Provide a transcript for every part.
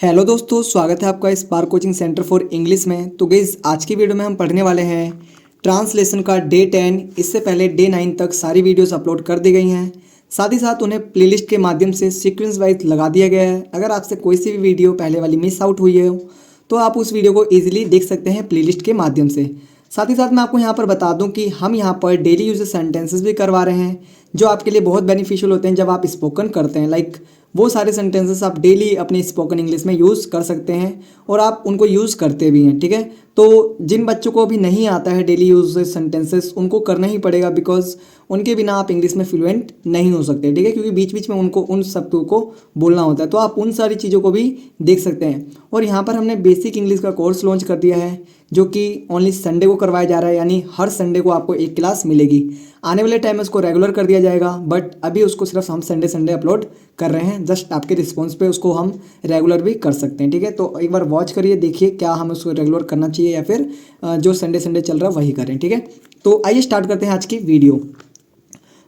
Hello दोस्तों, स्वागत है आपका spark coaching centre for English में। तो गाइस आज की वीडियो में हम पढ़ने वाले हैं ट्रांसलेशन का डे 10। इससे पहले डे 9 तक सारी वीडियोस अपलोड कर दी गई हैं। साथ ही साथ उन्हें प्लेलिस्ट के माध्यम से सीक्वेंस वाइज लगा दिया गया है। अगर आपसे कोई सी भी वीडियो पहले वाली मिस आउट हुई है तो आप उस वीडियो को ईजिली देख सकते हैं प्लेलिस्ट के माध्यम से। साथ ही साथ मैं आपको यहाँ पर बता दूं कि हम यहाँ पर डेली यूजेस सेंटेंसेस भी करवा रहे हैं जो आपके लिए बहुत बेनिफिशियल होते हैं जब आप स्पोकन करते हैं। लाइक वो सारे सेंटेंसेस आप डेली अपने स्पोकन इंग्लिश में यूज़ कर सकते हैं और आप उनको यूज़ करते भी हैं। ठीक है, तो जिन बच्चों को अभी नहीं आता है डेली यूज सेंटेंसेस उनको करना ही पड़ेगा, बिकॉज उनके बिना आप इंग्लिश में फ्लुएंट नहीं हो सकते। ठीक है, क्योंकि बीच बीच में उनको उन शब्दों को बोलना होता है, तो आप उन सारी चीज़ों को भी देख सकते हैं। और यहाँ पर हमने बेसिक इंग्लिश का कोर्स लॉन्च कर दिया है जो कि ओनली संडे को करवाया जा रहा है, यानी हर संडे को आपको एक क्लास मिलेगी। आने वाले टाइम में उसको रेगुलर कर दिया जाएगा, बट अभी उसको सिर्फ हम संडे अपलोड कर रहे हैं। जस्ट आपके रिस्पॉन्स पे उसको हम रेगुलर भी कर सकते हैं। ठीक है, तो एक बार वॉच करिए, देखिए क्या हमें उसको रेगुलर करना चाहिए या फिर जो संडे चल रहा है वही करें। ठीक है, तो आइए स्टार्ट करते हैं आज की video.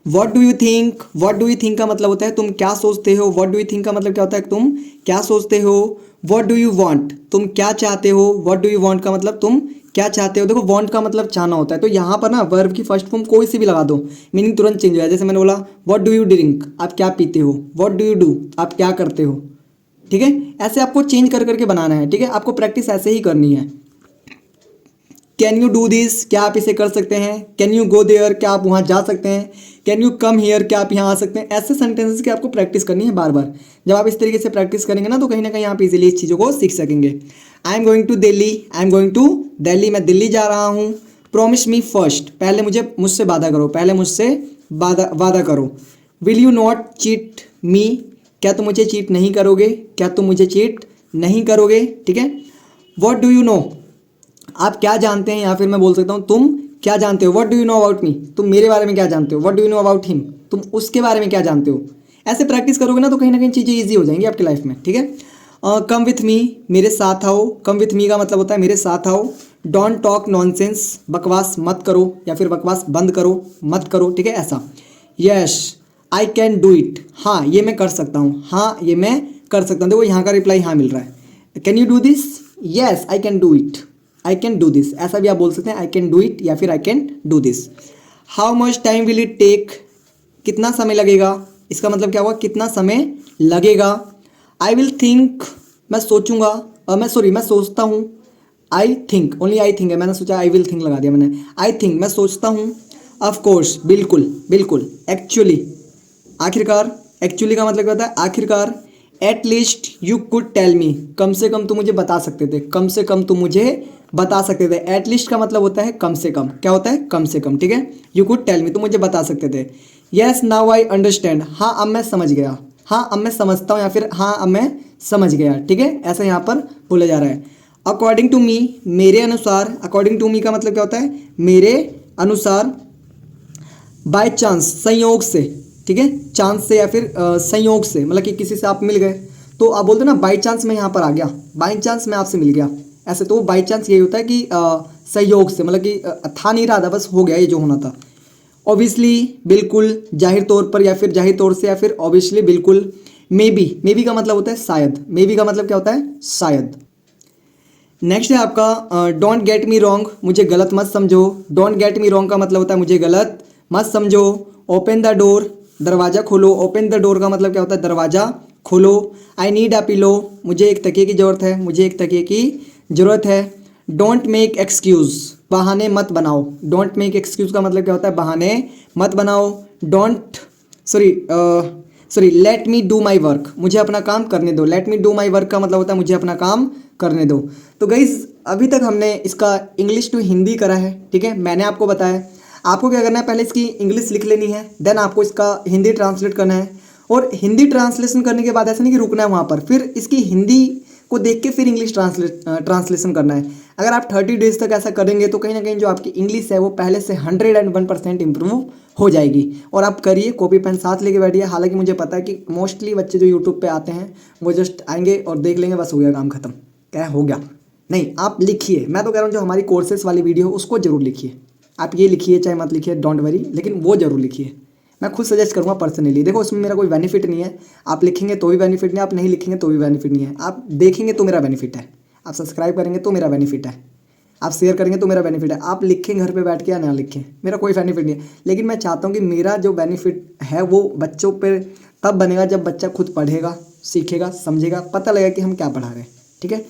What do you think. What do you think का मतलब होता है तुम क्या सोचते हो। वॉट डू यू थिंक का मतलब क्या होता है तुम क्या सोचते हो। वॉट डू यू वॉन्ट, तुम क्या चाहते हो। वॉट डू यू वॉन्ट का मतलब तुम क्या चाहते हो। देखो वॉन्ट का मतलब चाहना होता है, तो यहाँ पर ना वर्ब की फर्स्ट फॉर्म कोई सी भी लगा दो, मीनिंग तुरंत चेंज हो जाए। जैसे मैंने बोला वॉट डू यू ड्रिंक, आप क्या पीते हो। वॉट डू यू डू, आप क्या करते हो। ठीक है, ऐसे आपको चेंज कर करके बनाना है। ठीक है, आपको प्रैक्टिस ऐसे ही करनी है। कैन यू डू दिस, क्या आप इसे कर सकते हैं। कैन यू गो देयर, क्या आप वहाँ जा सकते हैं। कैन यू कम हियर, क्या आप यहाँ आ सकते हैं। ऐसे सेंटेंसेस की आपको प्रैक्टिस करनी है बार बार। जब आप इस तरीके से प्रैक्टिस करेंगे ना तो कहीं ना कहीं आप इजीली इस चीज़ों को सीख सकेंगे। I am going to Delhi, I am going to Delhi, मैं दिल्ली जा रहा हूँ। प्रॉमिस मी फर्स्ट, पहले मुझसे वादा करो, पहले मुझसे वादा करो। विल यू नॉट चीट मी, क्या तुम मुझे चीट नहीं करोगे, क्या तुम मुझे चीट नहीं करोगे। ठीक है, वॉट डू यू नो, आप क्या जानते हैं, या फिर मैं बोल सकता हूँ तुम क्या जानते हो। What do you know about me, तुम मेरे बारे में क्या जानते हो। What do you know about him, तुम उसके बारे में क्या जानते हो। ऐसे प्रैक्टिस करोगे ना तो कहीं ना कहीं चीज़ें ईजी हो जाएंगी आपकी लाइफ में। ठीक है, कम विथ मी, मेरे साथ आओ। कम विथ मी का मतलब होता है मेरे साथ आओ। डोंट टॉक नॉनसेंस, बकवास मत करो या फिर बकवास बंद करो, मत करो। ठीक है, ऐसा। Yes I can do it, हाँ ये मैं कर सकता हूँ, हाँ ये मैं कर सकता हूँ। देखो यहाँ का रिप्लाई हाँ मिल रहा है। Can you do this, yes I can do it, I can do this, ऐसा भी आप बोल सकते हैं, आई कैन डू इट या फिर I can do this. How much time will it take, कितना समय लगेगा, इसका मतलब क्या हुआ कितना समय लगेगा। आई विल थिंक, मैं सोचूंगा, मैं सोचता हूँ। I think, only I think है, मैंने सोचा आई विल थिंक लगा दिया मैंने। आई थिंक, मैं सोचता हूँ। ऑफ कोर्स, बिल्कुल बिल्कुल। एक्चुअली, आखिरकार। एक्चुअली का मतलब क्या होता है आखिरकार। At least you could tell me, कम से कम तुम मुझे बता सकते थे, कम से कम तुम मुझे बता सकते थे। एट लीस्ट का मतलब होता है कम से कम, क्या होता है कम से कम। ठीक है, यू कुड टेल मी, तुम मुझे बता सकते थे। येस नाउ आई अंडरस्टैंड, हाँ अब मैं समझ गया, हाँ अब मैं समझता हूँ या फिर हाँ अब मैं समझ गया। ठीक है, ऐसा यहाँ पर बोला जा रहा है। अकॉर्डिंग टू मी, मेरे अनुसार। अकॉर्डिंग टू मी का मतलब क्या होता है मेरे अनुसार। बाय चांस, संयोग से। ठीक है, चांस से या फिर संयोग से, मतलब कि किसी से आप मिल गए तो आप बोलते हो ना बाई चांस मैं यहाँ पर आ गया, बाई चांस मैं आपसे मिल गया। ऐसे तो बाई चांस यही होता है कि संयोग से, मतलब कि था नहीं रहा था, बस हो गया ये जो होना था। ऑब्वियसली, बिल्कुल, जाहिर तौर पर या फिर जाहिर तौर से या फिर ऑब्वियसली, बिल्कुल। मे बी का मतलब होता है शायद। मे बी का मतलब क्या होता है शायद। नेक्स्ट है आपका डोंट गेट मी रॉन्ग, मुझे गलत मत समझो। डोंट गेट मी रॉन्ग का मतलब होता है मुझे गलत मत समझो। ओपन द डोर, दरवाज़ा खोलो। ओपन द डोर का मतलब क्या होता है दरवाज़ा खोलो। आई नीड अ पिलो, मुझे एक तकिए की ज़रूरत है, मुझे एक तकिए की ज़रूरत है। डोंट मेक एक्सक्यूज़, बहाने मत बनाओ। डोंट मेक एक्सक्यूज़ का मतलब क्या होता है बहाने मत बनाओ। Don't sorry let me do my work, मुझे अपना काम करने दो। Let me do my work का मतलब होता है मुझे अपना काम करने दो। तो गाइस अभी तक हमने इसका इंग्लिश टू हिंदी करा है। ठीक है, मैंने आपको बताया आपको क्या करना है, पहले इसकी इंग्लिश लिख लेनी है, देन आपको इसका हिंदी ट्रांसलेट करना है। और हिंदी ट्रांसलेशन करने के बाद ऐसा नहीं कि रुकना है वहाँ पर, फिर इसकी हिंदी को देख के फिर इंग्लिश ट्रांसलेशन करना है। अगर आप 30 डेज तक ऐसा करेंगे तो कहीं ना कहीं जो आपकी इंग्लिश है वो पहले से 101% इम्प्रूव हो जाएगी। और आप करिए, कॉपी पेन साथ लेके बैठिए। हालांकि मुझे पता है कि मोस्टली बच्चे जो यूट्यूब पे आते हैं वो जस्ट आएंगे और देख लेंगे, बस हो गया काम खत्म, क्या हो गया। नहीं, आप लिखिए। मैं तो कह रहा हूँ जो हमारी कोर्सेस वाली वीडियो उसको जरूर लिखिए। आप ये लिखिए चाहे मत लिखिए, डोंट वरी, लेकिन वो जरूर लिखिए। मैं खुद सजेस्ट करूँगा पर्सनली। देखो उसमें मेरा कोई बेनिफिट नहीं है, आप लिखेंगे तो भी बेनिफिट नहीं है, आप नहीं लिखेंगे तो भी बेनिफिट नहीं है, आप देखेंगे तो मेरा बेनिफिट है, आप सब्सक्राइब करेंगे तो मेरा बेनिफिट है, आप शेयर करेंगे तो मेरा बेनिफिट है, आप लिखें घर पे बैठ के या ना लिखें, मेरा कोई बेनिफिट नहीं है। लेकिन मैं चाहता हूँ कि मेरा जो बेनिफिट है वो बच्चों पे तब बनेगा जब बच्चा खुद पढ़ेगा, सीखेगा, समझेगा, पता लगेगा कि हम क्या पढ़ा रहे हैं। ठीक है,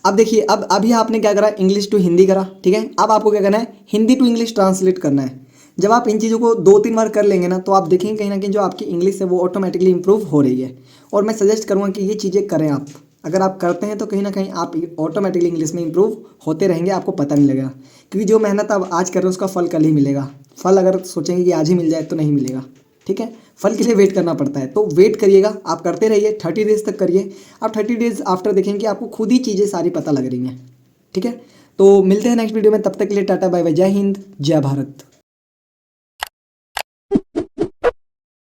अब देखिए, अब अभी आपने क्या करा, इंग्लिश टू हिंदी करा। ठीक है, अब आपको क्या करना है, हिंदी टू इंग्लिश ट्रांसलेट करना है। जब आप इन चीज़ों को 2-3 बार कर लेंगे ना, तो आप देखेंगे कहीं ना कहीं जो आपकी इंग्लिश है वो ऑटोमेटिकली इंप्रूव हो रही है। और मैं सजेस्ट करूँगा कि ये चीज़ें करें आप। अगर आप करते हैं तो कहीं ना कहीं आप ऑटोमेटिकली इंग्लिश में इंप्रूव होते रहेंगे, आपको पता नहीं लगेगा। क्योंकि जो मेहनत आप आज कर रहे हो उसका फल कल ही मिलेगा। फल अगर सोचेंगे कि आज ही मिल जाए तो नहीं मिलेगा। ठीक है, फल के लिए वेट करना पड़ता है, तो वेट करिएगा, आप करते रहिए, 30 डेज तक करिए। आप 30 डेज आफ्टर देखेंगे कि आपको खुद ही चीज़ें सारी पता लग रही हैं। ठीक है, तो मिलते हैं नेक्स्ट वीडियो में, तब तक के लिए टाटा बाय बाय, जय हिंद, जय भारत।